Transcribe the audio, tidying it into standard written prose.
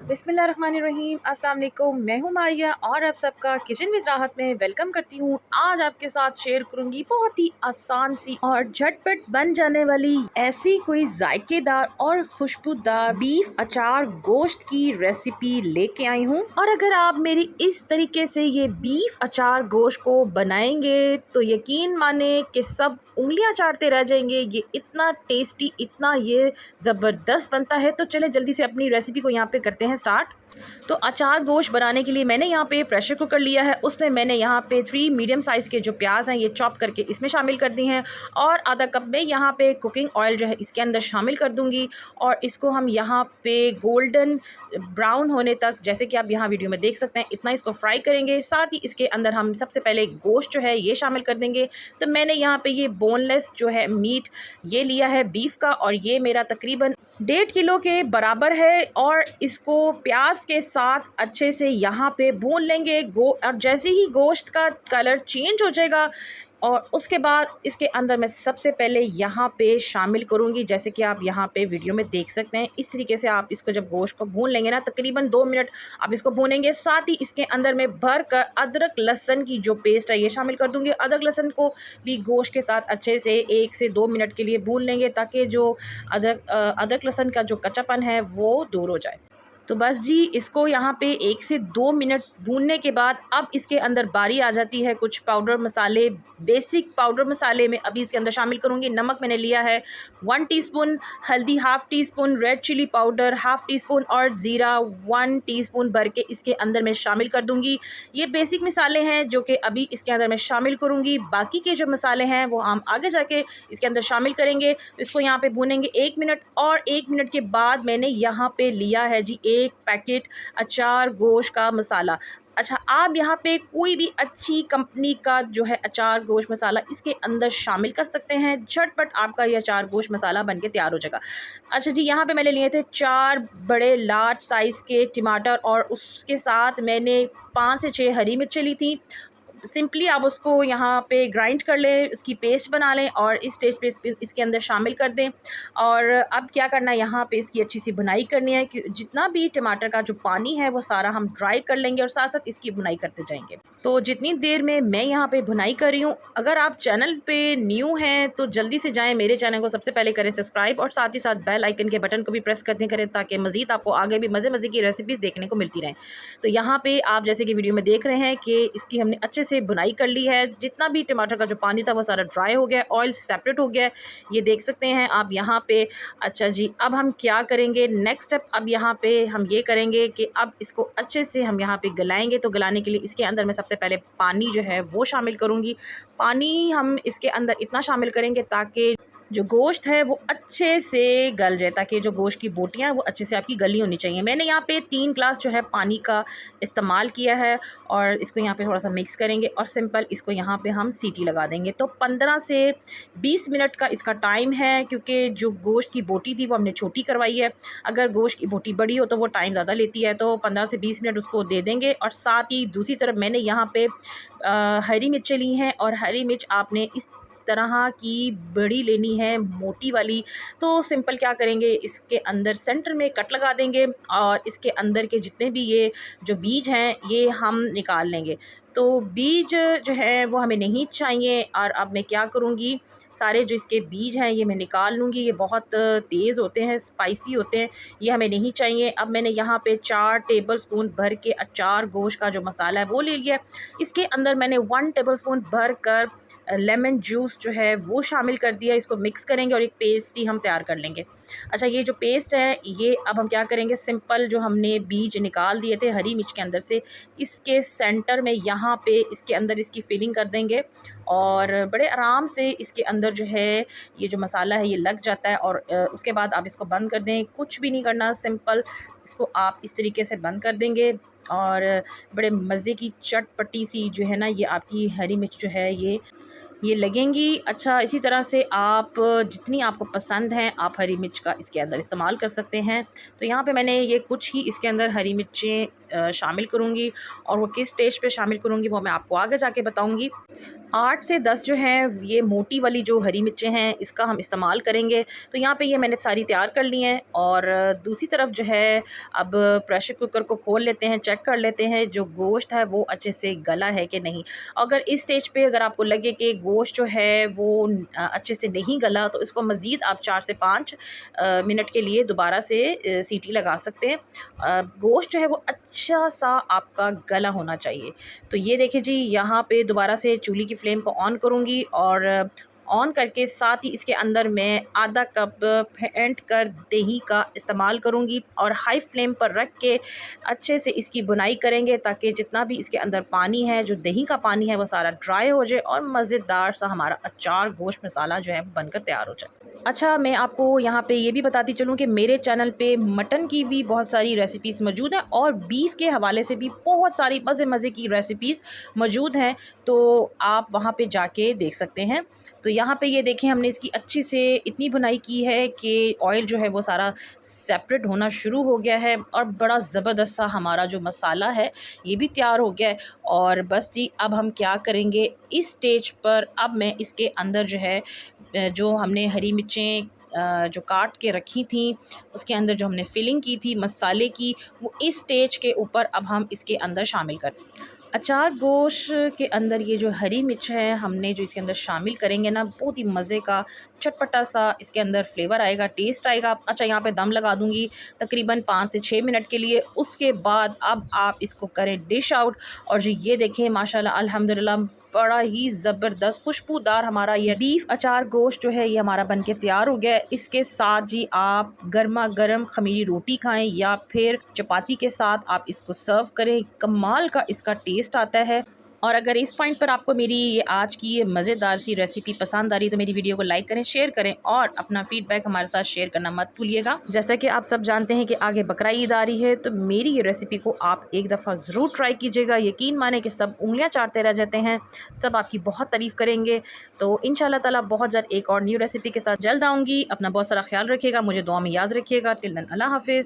बिस्मिल्लाहिर्रहमानिर्रहीम। अस्सलाम वालेकुम। मैं हूँ मारिया और आप सबका किचन विद राहत में वेलकम करती हूँ। आज आपके साथ शेयर करूँगी बहुत ही आसान सी और झटपट बन जाने वाली ऐसी कोई जायकेदार और खुशबूदार बीफ अचार गोश्त की रेसिपी लेके आई हूँ। और अगर आप मेरी इस तरीके से ये बीफ अचार गोश्त को बनाएंगे तो यकीन माने कि सब उंगलियां चाटते रह जाएंगे। ये इतना टेस्टी, इतना ये ज़बरदस्त बनता है। तो चले जल्दी से अपनी रेसिपी को यहाँ पे करते हैं स्टार्ट। तो अचार गोश्त बनाने के लिए मैंने यहाँ पे प्रेशर कुकर लिया है। उसमें मैंने यहाँ पे 3 मीडियम साइज़ के जो प्याज हैं ये चॉप करके इसमें शामिल कर दी हैं। और आधा कप में यहाँ पे कुकिंग ऑयल जो है इसके अंदर शामिल कर दूँगी। और इसको हम यहाँ पे गोल्डन ब्राउन होने तक, जैसे कि आप यहाँ वीडियो में देख सकते हैं, इतना इसको फ्राई करेंगे। साथ ही इसके अंदर हम सबसे पहले गोश्त जो है ये शामिल कर देंगे। तो मैंने यहाँ पे ये बोनलेस जो है मीट ये लिया है बीफ का, और ये मेरा तकरीबन 1.5 किलो के बराबर है। और इसको प्याज के साथ अच्छे से यहाँ पे भून लेंगे और जैसे ही गोश्त का कलर चेंज हो जाएगा और उसके बाद इसके अंदर मैं सबसे पहले यहाँ पे शामिल करूँगी, जैसे कि आप यहाँ पे वीडियो में देख सकते हैं। इस तरीके से आप इसको जब गोश्त को भून लेंगे ना, तकरीबन 2 मिनट आप इसको भूनेंगे। साथ ही इसके अंदर मैं भर कर अदरक लहसुन की जो पेस्ट है ये शामिल कर दूँगी। अदरक लहसुन को भी गोश्त के साथ अच्छे से 1 से 2 मिनट के लिए भून लेंगे, ताकि जो अदरक लहसुन का जो कच्चापन है वो दूर हो जाए। तो बस जी, इसको यहाँ पे 1 से 2 मिनट भूनने के बाद अब इसके अंदर बारी आ जाती है कुछ पाउडर मसाले। बेसिक पाउडर मसाले में अभी इसके अंदर शामिल करूँगी। नमक मैंने लिया है 1 टीस्पून, हल्दी 1/2 teaspoon, red chilli powder 1/2 teaspoon और ज़ीरा 1 टीस्पून भर के इसके अंदर मैं शामिल कर दूँगी। ये बेसिक मसाले हैं जो कि अभी इसके अंदर मैं शामिल करूँगी। बाकी के जो मसाले हैं वो हम आगे जाके इसके अंदर शामिल करेंगे। इसको यहाँ पे भूनेंगे 1 मिनट, और 1 मिनट के बाद मैंने यहाँ पे लिया है जी 1 पैकेट अचार गोश्त का मसाला। अच्छा, आप यहाँ पे कोई भी अच्छी कंपनी का जो है अचार गोश्त मसाला इसके अंदर शामिल कर सकते हैं। झटपट आपका ये अचार गोश्त मसाला बन के तैयार हो जाएगा। अच्छा जी, यहाँ पे मैंने लिए थे 4 बड़े लार्ज साइज़ के टमाटर, और उसके साथ मैंने 5 से 6 हरी मिर्चें ली थी। सिंपली आप उसको यहाँ पे ग्राइंड कर लें, इसकी पेस्ट बना लें और इस स्टेज पे इसके अंदर शामिल कर दें। और अब क्या करना है, यहाँ पे इसकी अच्छी सी भुनाई करनी है कि जितना भी टमाटर का जो पानी है वो सारा हम ड्राई कर लेंगे और साथ साथ इसकी भुनाई करते जाएंगे। तो जितनी देर में मैं यहाँ पे भुनाई कर रही हूँ, अगर आप चैनल पे न्यू हैं तो जल्दी से जाएँ, मेरे चैनल को सबसे पहले करें सब्सक्राइब, और साथ ही साथ बेल आइकन के बटन को भी प्रेस करते करें, ताकि मज़ीद आपको आगे भी मज़े की रेसिपीज़ देखने को मिलती रहें। तो यहाँ पे आप जैसे कि वीडियो में देख रहे हैं कि इसकी हमने अच्छे से भुनाई कर ली है। जितना भी टमाटर का जो पानी था वो सारा ड्राई हो गया, ऑयल सेपरेट हो गया, ये देख सकते हैं आप यहाँ पे। अच्छा जी, अब हम क्या करेंगे नेक्स्ट स्टेप, अब यहाँ पे हम ये करेंगे कि अब इसको अच्छे से हम यहाँ पे गलाएंगे। तो गलाने के लिए इसके अंदर मैं सबसे पहले पानी जो है वो शामिल करूँगी। पानी हम इसके अंदर इतना शामिल करेंगे ताकि जो गोश्त है वो अच्छे से गल जाए, ताकि जो गोश्त की बोटियाँ वो अच्छे से आपकी गली होनी चाहिए। मैंने यहाँ पे 3 ग्लास जो है पानी का इस्तेमाल किया है, और इसको यहाँ पे थोड़ा सा मिक्स करेंगे और सिंपल इसको यहाँ पे हम सीटी लगा देंगे। तो 15 से 20 मिनट का इसका टाइम है, क्योंकि जो गोश्त की बोटी थी वो हमने छोटी करवाई है। अगर गोश्त की बोटी बड़ी हो तो वो टाइम ज़्यादा लेती है, तो 15 से 20 मिनट उसको दे देंगे। और साथ ही दूसरी तरफ मैंने यहाँ पे हरी मिर्चें ली हैं, और हरी मिर्च आपने इस तरह की बड़ी लेनी है, मोटी वाली। तो सिंपल क्या करेंगे, इसके अंदर सेंटर में कट लगा देंगे और इसके अंदर के जितने भी ये जो बीज हैं ये हम निकाल लेंगे। तो बीज जो है वो हमें नहीं चाहिए। और अब मैं क्या करूँगी, सारे जो इसके बीज हैं ये मैं निकाल लूँगी। ये बहुत तेज़ होते हैं, स्पाइसी होते हैं, ये हमें नहीं चाहिए। अब मैंने यहाँ पे 4 टेबलस्पून भर के अचार गोश्त का जो मसाला है वो ले लिया। इसके अंदर मैंने 1 टेबलस्पून भर कर लेमन जूस जो है वो शामिल कर दिया। इसको मिक्स करेंगे और एक पेस्ट ही हम तैयार कर लेंगे। अच्छा, ये जो पेस्ट है ये अब हम क्या करेंगे, सिंपल जो हमने बीज निकाल दिए थे हरी मिर्च के अंदर से, इसके सेंटर में यहाँ पे इसके अंदर इसकी फिलिंग कर देंगे, और बड़े आराम से इसके अंदर जो है ये जो मसाला है ये लग जाता है। और उसके बाद आप इसको बंद कर दें, कुछ भी नहीं करना, सिंपल इसको आप इस तरीके से बंद कर देंगे और बड़े मज़े की चटपटी सी जो है ना ये आपकी हरी मिर्च जो है ये लगेंगी। अच्छा, इसी तरह से आप जितनी आपको पसंद हैं आप हरी मिर्च का इसके अंदर इस्तेमाल कर सकते हैं। तो यहाँ पे मैंने ये कुछ ही इसके अंदर हरी मिर्चें शामिल करूँगी, और वो किस स्टेज पे शामिल करूँगी वो मैं आपको आगे जाके बताऊँगी। 8 से 10 जो हैं ये मोटी वाली जो हरी मिर्चें हैं इसका हम इस्तेमाल करेंगे। तो यहाँ पे ये मैंने सारी तैयार कर ली हैं, और दूसरी तरफ जो है अब प्रेशर कुकर को खोल लेते हैं, चेक कर लेते हैं जो गोश्त है वो अच्छे से गला है कि नहीं। अगर इस स्टेज पे अगर आपको लगे कि गोश्त जो है वो अच्छे से नहीं गला, तो इसको मज़ीद आप 4 से 5 मिनट के लिए दोबारा से सीटी लगा सकते हैं। गोश्त जो है वो अच्छा सा आपका गला होना चाहिए। तो ये देखिए जी, यहाँ पे दोबारा से चूल्हे की फ्लेम को ऑन करूँगी, और ऑन करके साथ ही इसके अंदर मैं आधा कप फेंट कर दही का इस्तेमाल करूँगी, और हाई फ्लेम पर रख के अच्छे से इसकी बुनाई करेंगे ताकि जितना भी इसके अंदर पानी है, जो दही का पानी है, वो सारा ड्राई हो जाए और मज़ेदार सा हमारा अचार गोश्त मसाला जो है बनकर तैयार हो जाए। अच्छा, मैं आपको यहाँ पे ये भी बताती चलूँ कि मेरे चैनल पे मटन की भी बहुत सारी रेसिपीज़ मौजूद हैं, और बीफ के हवाले से भी बहुत सारी मज़े मज़े की रेसिपीज़ मौजूद हैं, तो आप वहाँ पे जाके देख सकते हैं। तो यहाँ पे ये देखें, हमने इसकी अच्छी से इतनी बुनाई की है कि ऑयल जो है वो सारा सेपरेट होना शुरू हो गया है, और बड़ा ज़बरदस्त सा हमारा जो मसाला है ये भी तैयार हो गया है। और बस जी, अब हम क्या करेंगे, इस स्टेज पर अब मैं इसके अंदर जो है जो हमने हरी मिर्चें जो काट के रखी थी, उसके अंदर जो हमने फिलिंग की थी मसाले की, वो इस स्टेज के ऊपर अब हम इसके अंदर शामिल करें। अचार गोश्त के अंदर ये जो हरी मिर्च है हमने जो इसके अंदर शामिल करेंगे ना, बहुत ही मज़े का चटपटा सा इसके अंदर फ्लेवर आएगा, टेस्ट आएगा। अच्छा, यहाँ पे दम लगा दूँगी तकरीबन 5 से 6 मिनट के लिए। उसके बाद अब आप इसको करें डिश आउट, और जो ये देखें माशाल्लाह अल्हम्दुलिल्लाह बड़ा ही ज़बरदस्त खुशबूदार हमारा ये बीफ अचार गोश्त जो है ये हमारा बनके तैयार हो गया है। इसके साथ जी आप गर्मा गर्म खमीरी रोटी खाएं या फिर चपाती के साथ आप इसको सर्व करें, कमाल का इसका टेस्ट आता है। और अगर इस पॉइंट पर आपको मेरी ये आज की ये मज़ेदार सी रेसिपी पसंद आ रही है तो मेरी वीडियो को लाइक करें, शेयर करें, और अपना फीडबैक हमारे साथ शेयर करना मत भूलिएगा। जैसा कि आप सब जानते हैं कि आगे बकरा ईद आ रही है, तो मेरी ये रेसिपी को आप एक दफ़ा ज़रूर ट्राई कीजिएगा। यकीन माने कि सब उंगलियां चाटते रह जाते हैं, सब आपकी बहुत तारीफ़ करेंगे। तो इंशाल्लाह ताला बहुत जल्द एक और न्यू रेसिपी के साथ जल्द आऊँगी। अपना बहुत सारा ख्याल रखिएगा, मुझे दुआ में याद रखिएगा। टिल देन अल्लाह हाफ़िज़।